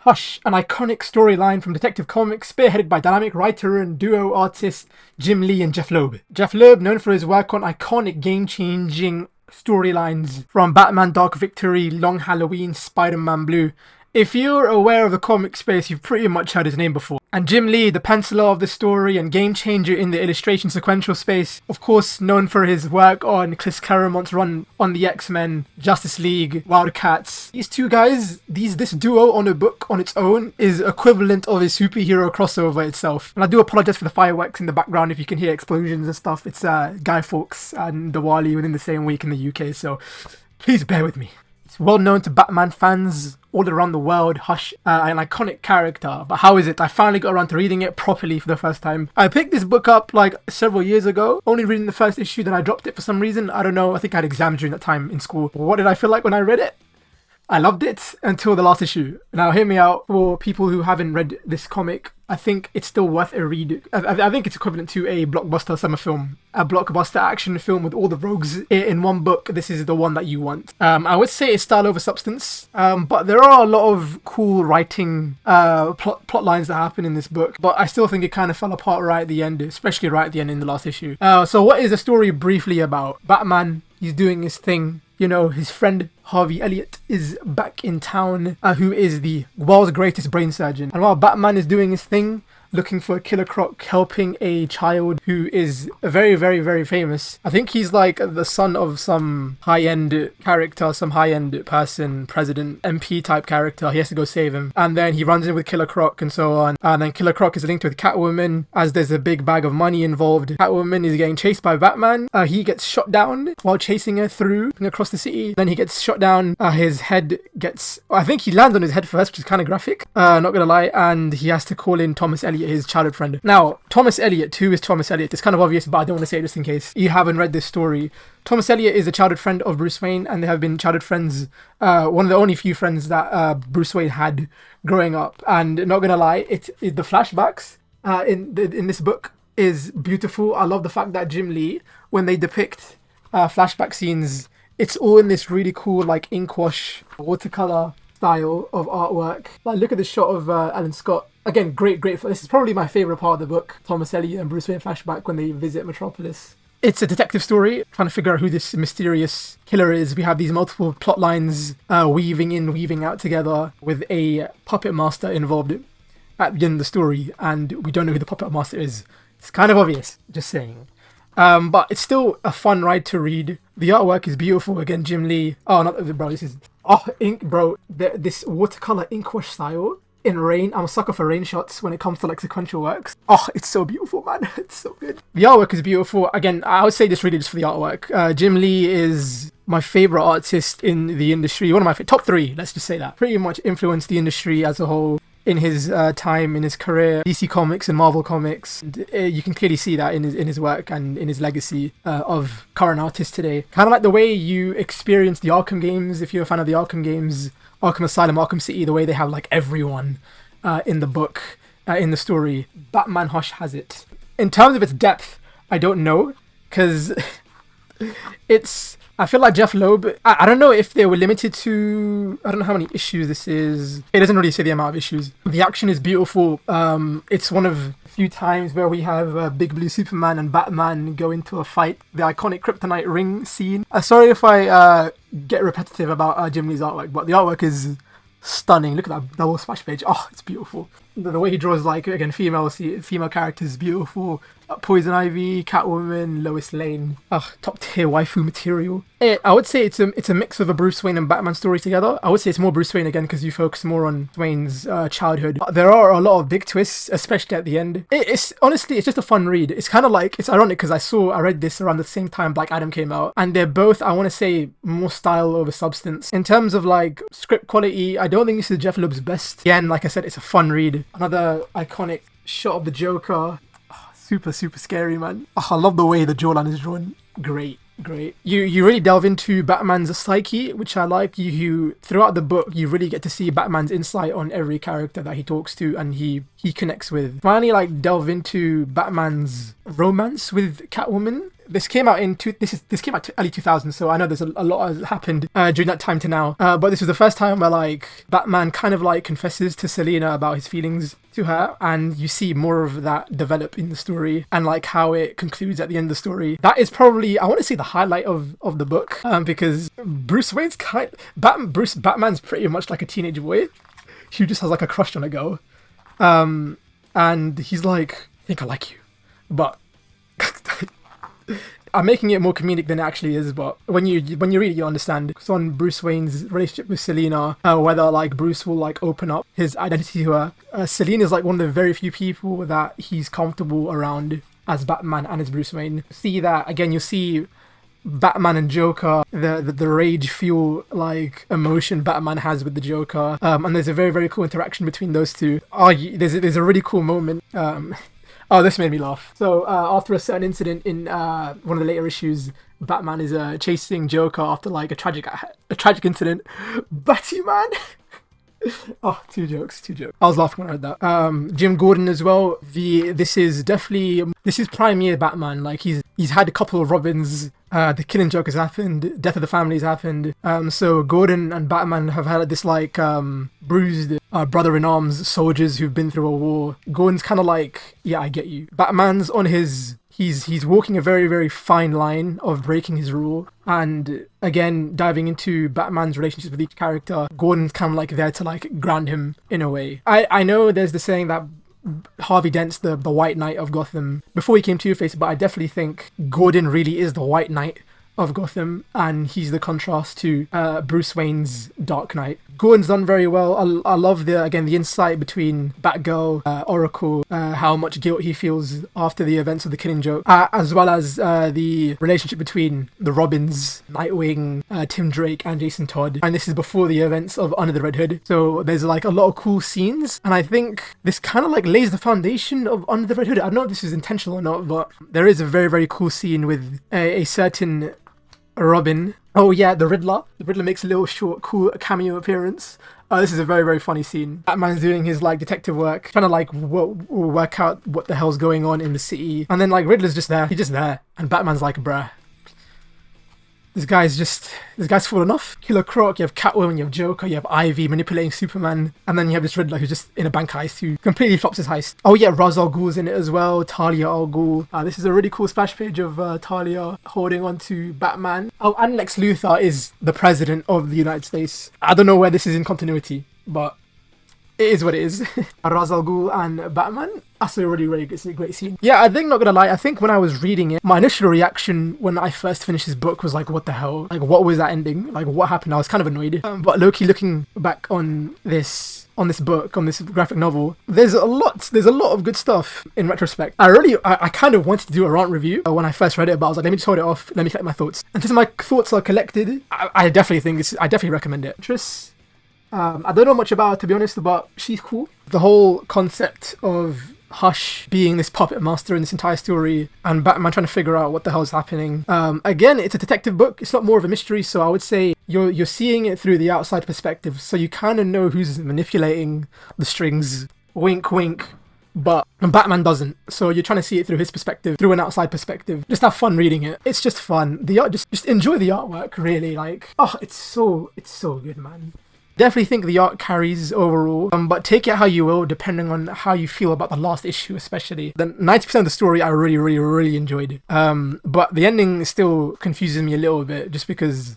Hush, an iconic storyline from Detective Comics spearheaded by dynamic writer and duo artists Jim Lee and Jeff Loeb. Jeff Loeb, known for his work on iconic game-changing storylines from Batman Dark Victory, Long Halloween, Spider-Man Blue. If you're aware of the comic space, you've pretty much heard his name before. And Jim Lee, the penciler of the story and game changer in the illustration sequential space, of course known for his work on Chris Claremont's run on the X-Men, Justice League, Wildcats. These two guys, this duo on a book on its own is equivalent of a superhero crossover itself. And I do apologize for the fireworks in the background if you can hear explosions and stuff. It's Guy Fawkes and Diwali within the same week in the UK, so please bear with me. It's well known to Batman fans all around the world. Hush, an iconic character. But how is it? I finally got around to reading it properly for the first time. I picked this book up like several years ago, only reading the first issue, then I dropped it for some reason. I don't know, I think I had exams during that time in school. What did I feel like when I read it? I loved it until the last issue. Now hear me out, for people who haven't read this comic, I think it's still worth a read. I think it's equivalent to a blockbuster summer film. A blockbuster action film with all the rogues in one book. This is the one that you want. I would say it's style over substance, but there are a lot of cool writing plot lines that happen in this book. But I still think it kind of fell apart right at the end, especially right at the end in the last issue. So what is the story briefly about? Batman, he's doing his thing. You know, his friend Harvey Elliott is back in town, who is the world's greatest brain surgeon. And while Batman is doing his thing, looking for Killer Croc, helping a child who is very, very, very famous. I think he's like the son of some high-end character, some high-end person, president, MP type character. He has to go save him. And then he runs in with Killer Croc and so on. And then Killer Croc is linked with Catwoman, as there's a big bag of money involved. Catwoman is getting chased by Batman. He gets shot down while chasing her through across the city. Then he gets shot down. His head gets... I think he lands on his head first, which is kind of graphic. Not gonna lie. And he has to call in Thomas Elliott, his childhood friend. Now, Thomas Elliott, who is Thomas Elliott? It's kind of obvious, but I don't want to say it just in case you haven't read this story. Thomas Elliott is a childhood friend of Bruce Wayne, and they have been childhood friends, one of the only few friends that Bruce Wayne had growing up. And not gonna lie, the flashbacks in this book is beautiful. I love the fact that Jim Lee, when they depict flashback scenes, it's all in this really cool like ink wash watercolor style of artwork. Like, look at the shot of Alan Scott. Again, great. This is probably my favourite part of the book. Thomas Elliott and Bruce Wayne flashback when they visit Metropolis. It's a detective story, trying to figure out who this mysterious killer is. We have these multiple plot lines weaving in, weaving out together, with a puppet master involved at the end of the story, and we don't know who the puppet master is. It's kind of obvious, just saying. But it's still a fun ride to read. The artwork is beautiful. Again, Jim Lee. Oh, not bro. This is ink, bro. This watercolor ink wash style in rain. I'm a sucker for rain shots when it comes to like sequential works. Oh, it's so beautiful, man. It's so good. The artwork is beautiful. Again, I would say this really just for the artwork. Jim Lee is my favorite artist in the industry. One of my top 3. Let's just say that. Pretty much influenced the industry as a whole in his time, in his career, DC Comics and Marvel Comics. And, you can clearly see that in his work and in his legacy of current artists today. Kind of like the way you experience the Arkham games, if you're a fan of the Arkham games, Arkham Asylum, Arkham City, the way they have like everyone in the book, in the story. Batman Hush has it. In terms of its depth, I don't know, because I feel like Jeff Loeb, I don't know if they were limited to, I don't know how many issues this is. It doesn't really say the amount of issues. The action is beautiful. It's one of a few times where we have Big Blue Superman and Batman go into a fight. The iconic kryptonite ring scene. Sorry if I get repetitive about Jim Lee's artwork, but the artwork is stunning. Look at that double splash page. Oh, it's beautiful. The way he draws, like, again, female characters is beautiful. Poison Ivy, Catwoman, Lois Lane. Top tier waifu material. I would say it's a mix of a Bruce Wayne and Batman story together. I would say it's more Bruce Wayne again because you focus more on Wayne's childhood. There are a lot of big twists, especially at the end. It's honestly, it's just a fun read. It's kind of like, it's ironic because I read this around the same time Black Adam came out, and they're both, I want to say, more style over substance. In terms of like script quality, I don't think this is Jeff Loeb's best. Again, like I said, it's a fun read. Another iconic shot of the Joker. Super scary, man. I love the way the jawline is drawn. Great. You really delve into Batman's psyche, which I like. You throughout the book, you really get to see Batman's insight on every character that he talks to and he connects with. Finally, like, delve into Batman's romance with Catwoman. this came out this came out early 2000s, so I know there's a lot has happened during that time to now. But this was the first time where like Batman kind of like confesses to Selina about his feelings to her, and you see more of that develop in the story and like how it concludes at the end of the story. That is probably, I want to say, the highlight of the book, because Bruce Wayne's Batman's pretty much like a teenage boy who just has like a crush on a girl, and he's like, I think I like you, but I'm making it more comedic than it actually is, but when you read it, you understand. It's on Bruce Wayne's relationship with Selina, whether like Bruce will like open up his identity to her. Selina's like one of the very few people that he's comfortable around as Batman and as Bruce Wayne. See that again, you see Batman and Joker, the rage fuel like emotion Batman has with the Joker, and there's a very, very cool interaction between those two. There's a really cool moment. Oh, this made me laugh. So after a certain incident in one of the later issues, Batman is chasing Joker after like a tragic incident. Batman. Oh, two jokes. I was laughing when I read that. Jim Gordon as well. This is prime year Batman. Like he's had a couple of Robins. The Killing Joke has happened. Death of the Family has happened. So Gordon and Batman have had this like bruised brother-in-arms soldiers who've been through a war. Gordon's kind of like, yeah, I get you. Batman's on his. He's walking a very, very fine line of breaking his rule. And again, diving into Batman's relationships with each character, Gordon's kind of like there to like ground him in a way. I know there's the saying that Harvey Dent's the White Knight of Gotham before he came Two-Face, but I definitely think Gordon really is the White Knight of Gotham, and he's the contrast to Bruce Wayne's Dark Knight. Gordon's done very well. I love the insight between Batgirl, Oracle, how much guilt he feels after the events of the Killing Joke, as well as the relationship between the Robins, Nightwing, Tim Drake, and Jason Todd. And this is before the events of Under the Red Hood. So there's like a lot of cool scenes, and I think this kind of like lays the foundation of Under the Red Hood. I don't know if this is intentional or not, but there is a very, very cool scene with a certain Robin. Oh yeah, the Riddler. The Riddler makes a little short, cool cameo appearance. This is a very, very funny scene. Batman's doing his like detective work, trying to like work out what the hell's going on in the city. And then like Riddler's just there. He's just there. And Batman's like, bruh, this guy's fallen off. Killer Croc, you have Catwoman, you have Joker, you have Ivy manipulating Superman, and then you have this Riddler who's just in a bank heist who completely flops his heist. Oh yeah, Ra's al Ghul's in it as well, Talia al Ghul. This is a really cool splash page of Talia holding on to Batman. Oh, and Lex Luthor is the president of the United States. I don't know where this is in continuity, but it is what it is. Ra's al Ghul and Batman. That's a really, really good, great scene. Yeah, I think, not gonna lie, I think when I was reading it, my initial reaction when I first finished this book was like, what the hell? Like, what was that ending? Like, what happened? I was kind of annoyed. But low-key looking back on this book, on this graphic novel, there's a lot of good stuff in retrospect. I kind of wanted to do a rant review when I first read it, but I was like, let me just hold it off, let me collect my thoughts. And since my thoughts are collected, I definitely recommend it. I don't know much about her, to be honest, but she's cool. The whole concept of Hush being this puppet master in this entire story, and Batman trying to figure out what the hell's happening. Again, it's a detective book. It's not more of a mystery, so I would say you're seeing it through the outside perspective, so you kind of know who's manipulating the strings. Wink, wink. But Batman doesn't, so you're trying to see it through his perspective, through an outside perspective. Just have fun reading it. It's just fun. The art, just enjoy the artwork. Really, like, oh, it's so good, man. Definitely think the art carries overall, but take it how you will, depending on how you feel about the last issue, especially. The 90% of the story I really, really, really enjoyed. But the ending still confuses me a little bit, just because,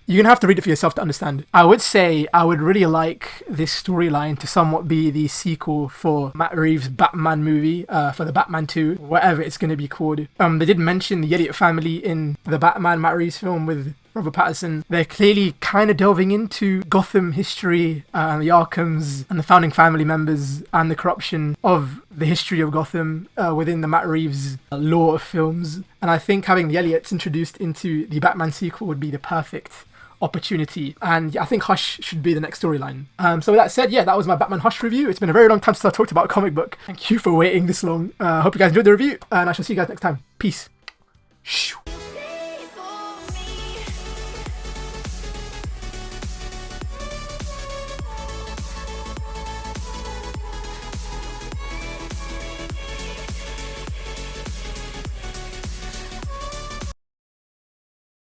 you're gonna have to read it for yourself to understand. I would say I would really like this storyline to somewhat be the sequel for Matt Reeves' Batman movie, for the Batman 2, whatever it's gonna be called. They did mention the Elliott family in the Batman Matt Reeves film with Robert Pattinson. They're clearly kind of delving into Gotham history, and the Arkhams and the founding family members and the corruption of the history of Gotham within the Matt Reeves lore of films. And I think having the Elliots introduced into the Batman sequel would be the perfect opportunity, and I think Hush should be the next storyline. So with that said, yeah, that was my Batman Hush review. It's been a very long time since I talked about a comic book. Thank you for waiting this long. Hope you guys enjoyed the review, and I shall see you guys next time. Peace. Shoo.